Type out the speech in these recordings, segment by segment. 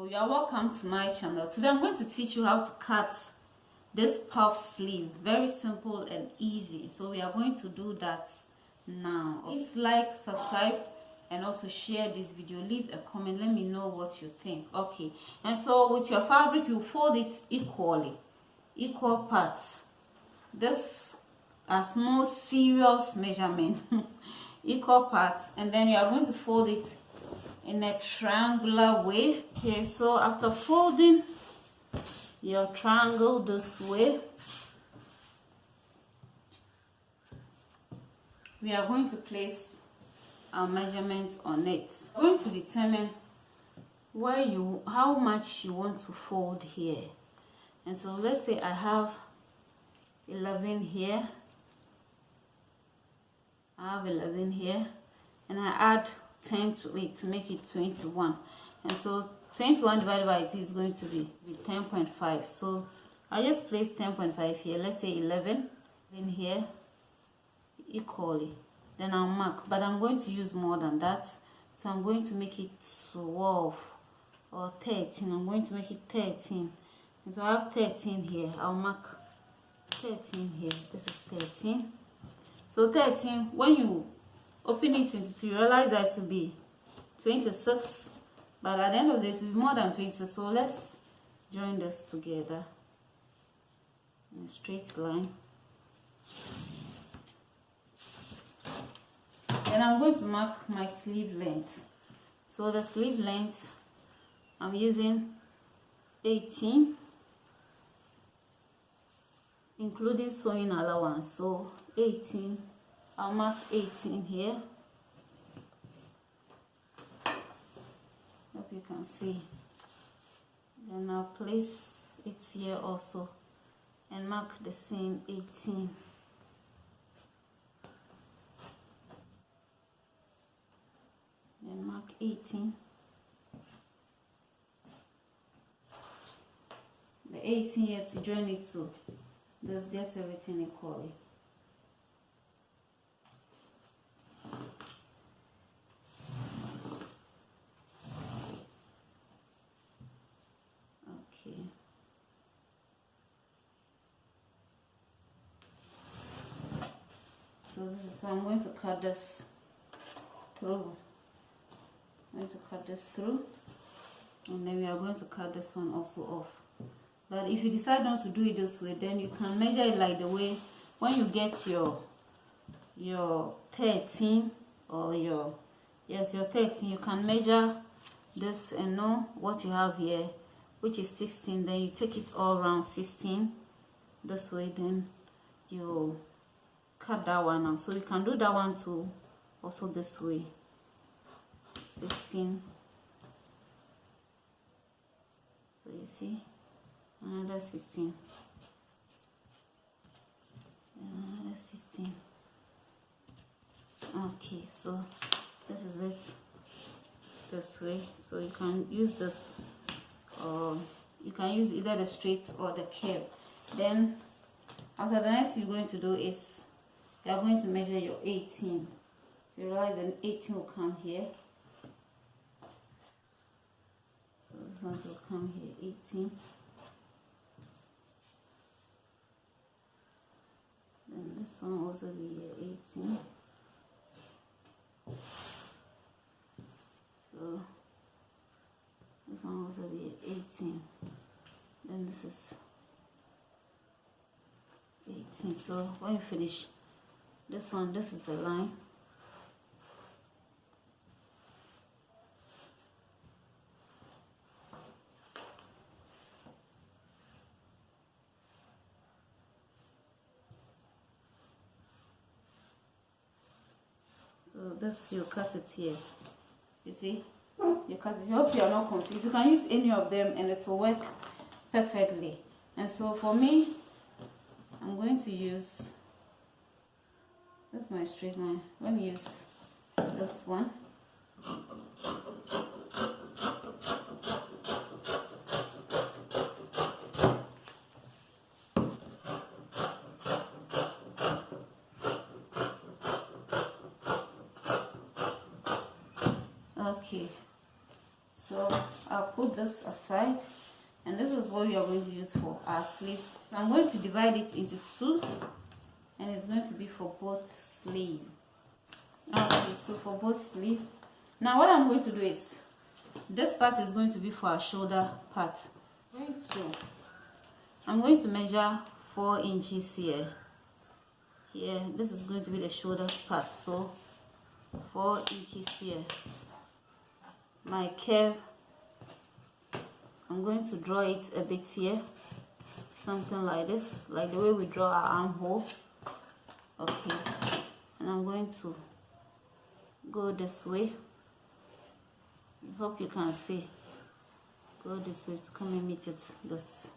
You are welcome to my channel. Today I'm going to teach you how to cut this puff sleeve. Very simple and easy. So we are going to do that now. Please like, subscribe, and also share this video. Leave a comment, let me know what you think. Okay, and so with your fabric you fold it equal parts. This has no serious measurement. Equal parts, and then you are going to fold it in a triangular way. Okay, so after folding your triangle this way, we are going to place our measurement on it. We're going to determine how much you want to fold here. And so let's say I have 11 here, I have 11 here, and I add 10 to it to make it 21. And so 21 divided by 2 is going to be 10.5. So I just place 10.5 here. Let's say 11 in here equally. Then I'll mark, but I'm going to use more than that. So I'm going to make it 12 or 13. I'm going to make it 13. And so I have 13 here. I'll mark 13 here. This is 13. So 13, when you open it into 2, you realize that to be 26, but at the end of this, it will be more than 26. So let's join this together in a straight line. Then I'm going to mark my sleeve length. So the sleeve length, I'm using 18, including sewing allowance. So 18, I'll mark 18 here. Hope you can see. Then I'll place it here also and mark the same 18. Then mark 18. The 18 here to join it to just get everything equally. Okay. So I'm going to cut this through. I'm going to cut this through, and then we are going to cut this one also off. But if you decide not to do it this way, then you can measure it like the way when you get your 13 or your 13, you can measure this and know what you have here, which is 16. Then you take it all around 16 this way, then you cut that one out. So you can do that one too, also this way, 16. So you see, another 16, another 16. Okay, so this is it this way. So you can use this, or you can use either the straight or the curve. Then after, the next thing you're going to do is you are going to measure your 18. So you realize then 18 will come here. So this one will come here, 18. Then this one will also be here, 18. So this one will also be 18. Then this is 18. So when you finish this one, this is the line. So this, you cut it here. You see? You cut it. I hope you are not confused. You can use any of them and it will work perfectly. And so for me, I'm going to use, that's my straight line. Let me use this one. Okay, so I'll put this aside, and this is what we are going to use for our sleeve. So I'm going to divide it into two, and it's going to be for both sleeve. Okay, so for both sleeve. Now what I'm going to do is, this part is going to be for our shoulder part. I'm going to measure 4 inches here. Here, this is going to be the shoulder part, so 4 inches here. My curve, I'm going to draw it a bit here, something like this, like the way we draw our armhole. Okay, and I'm going to go this way. I hope you can see. Go this way to come and meet it. This.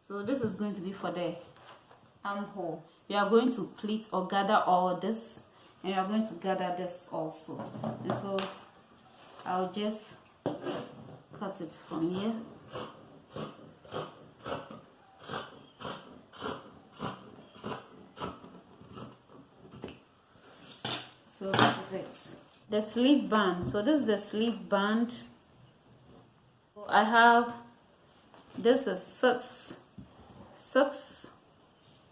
So this is going to be for the armhole. We are going to pleat or gather all this, and we are going to gather this also. And so I'll just cut it from here. So this is it. The sleeve band. So this is the sleeve band. I have, this is 6.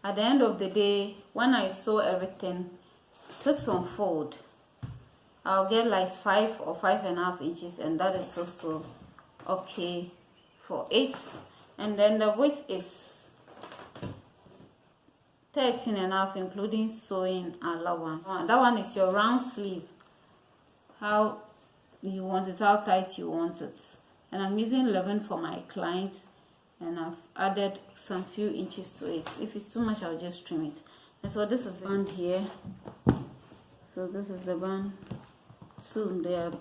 At the end of the day, when I sew everything, 6 unfold, I'll get like 5 or 5.5 inches, and that is also okay for it. And then the width is 13.5, including sewing allowance. That one is your round sleeve, how you want it, how tight you want it. And I'm using 11 for my client, and I've added some few inches to it. If it's too much, I'll just trim it. And so this is the band here. So this is the band 2. There are 2.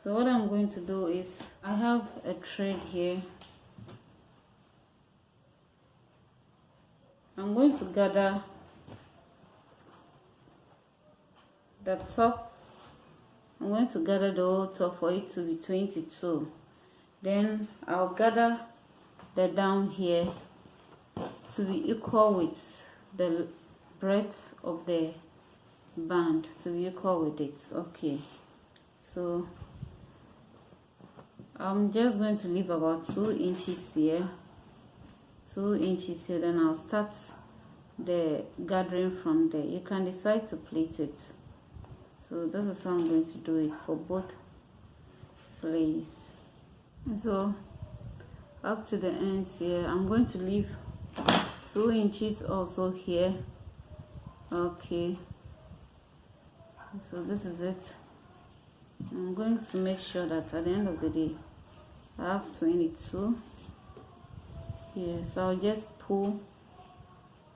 So what I'm going to do is, I have a thread here. I'm going to gather the top. I'm going to gather the whole top for it to be 22. Then I'll gather the down here to be equal with the breadth of the band, to be equal with it. Okay, so I'm just going to leave about 2 inches here, 2 inches here. Then I'll start the gathering from there. You can decide to plait it. So this is how I'm going to do it for both sleeves. So up to the ends here, I'm going to leave 2 inches also here. Okay, so this is it. I'm going to make sure that at the end of the day I have 22 here. So I'll just pull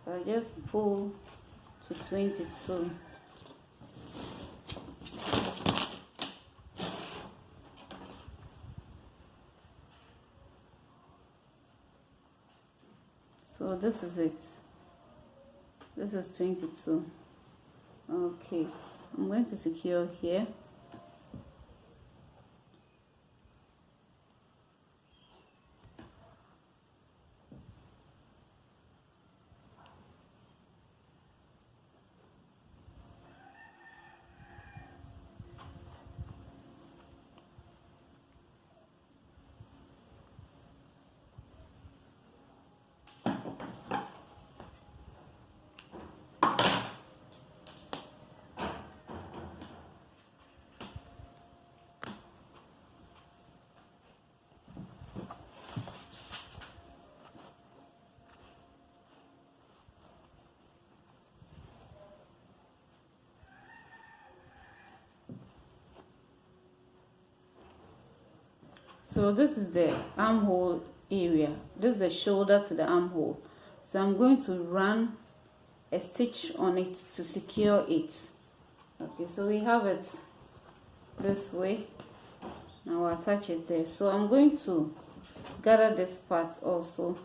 to 22. So this is it. This is 22. Okay, I'm going to secure here. So this is the armhole area. This is the shoulder to the armhole. So I'm going to run a stitch on it to secure it. Okay, so we have it this way. Now I'll attach it there. So I'm going to gather this part also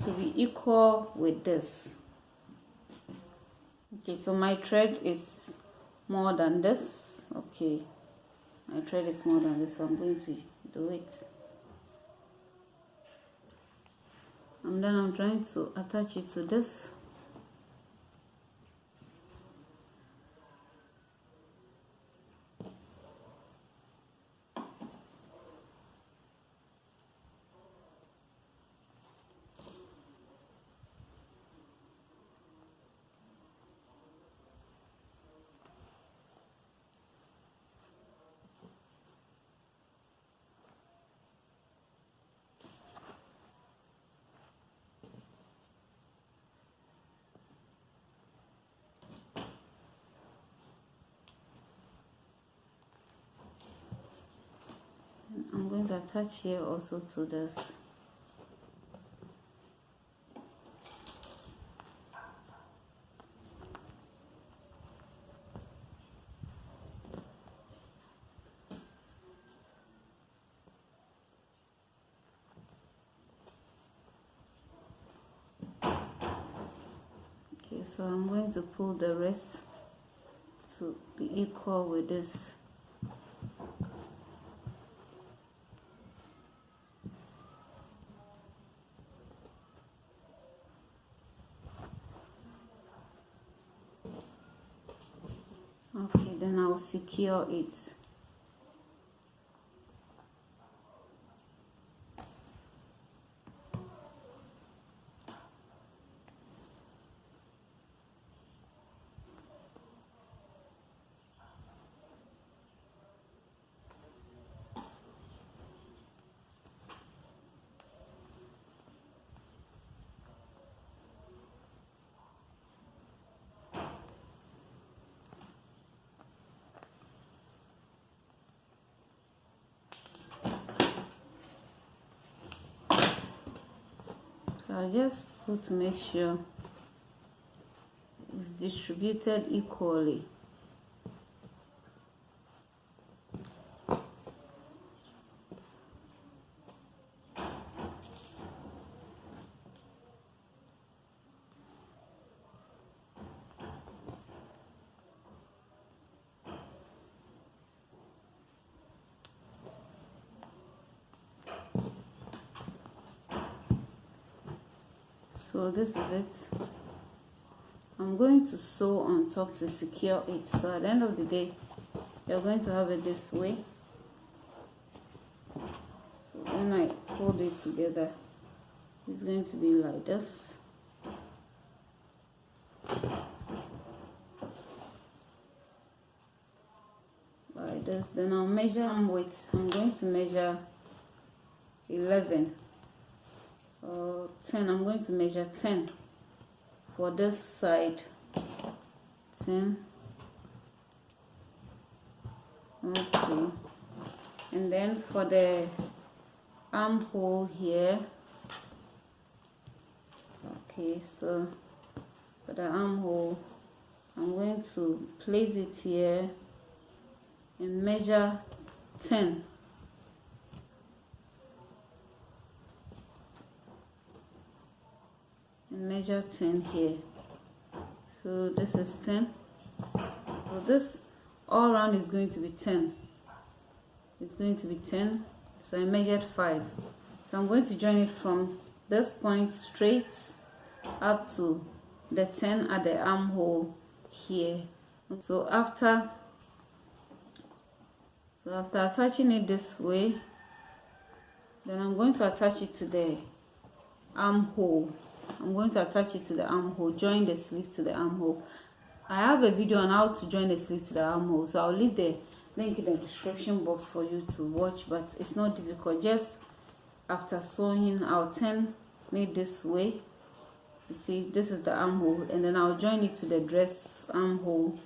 to be equal with this. Okay, so my thread is more than this. Okay, my thread is more than this, so I'm going to do it. And then I'm trying to attach it to this. attach here also to this. Okay, so I'm going to pull the rest to be equal with this. Okay, then I'll secure it. I'll just put to make sure it's distributed equally. So this is it. I'm going to sew on top to secure it. So at the end of the day, you're going to have it this way. So when I hold it together, it's going to be like this. Like this. Then I'll measure arm width. I'm going to measure 11. 10. I'm going to measure 10 for this side. 10. Okay. And then for the armhole here. Okay, so for the armhole, I'm going to place it here and measure 10. And measure 10 here. So this is 10. So this all around is going to be 10. It's going to be 10. So I measured 5. So I'm going to join it from this point straight up to the 10 at the armhole here. So after attaching it this way, then I'm going to attach it to the armhole. I'm going to attach it to the armhole, join the sleeve to the armhole. I have a video on how to join the sleeve to the armhole, so I'll leave the link in the description box for you to watch, but it's not difficult. Just after sewing, I'll turn it this way. You see, this is the armhole, and then I'll join it to the dress armhole.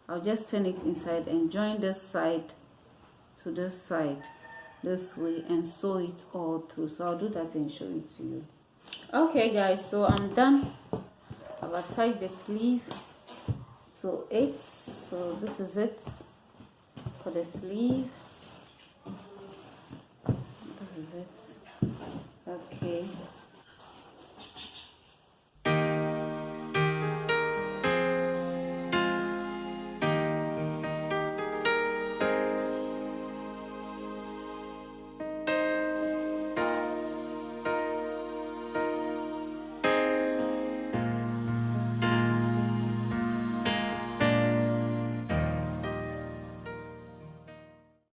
I'll just turn it inside and join this side to this side this way and sew it all through. So I'll do that and show it to you. Okay guys, so I'm done. I've attached the sleeve to it. So this is it for the sleeve.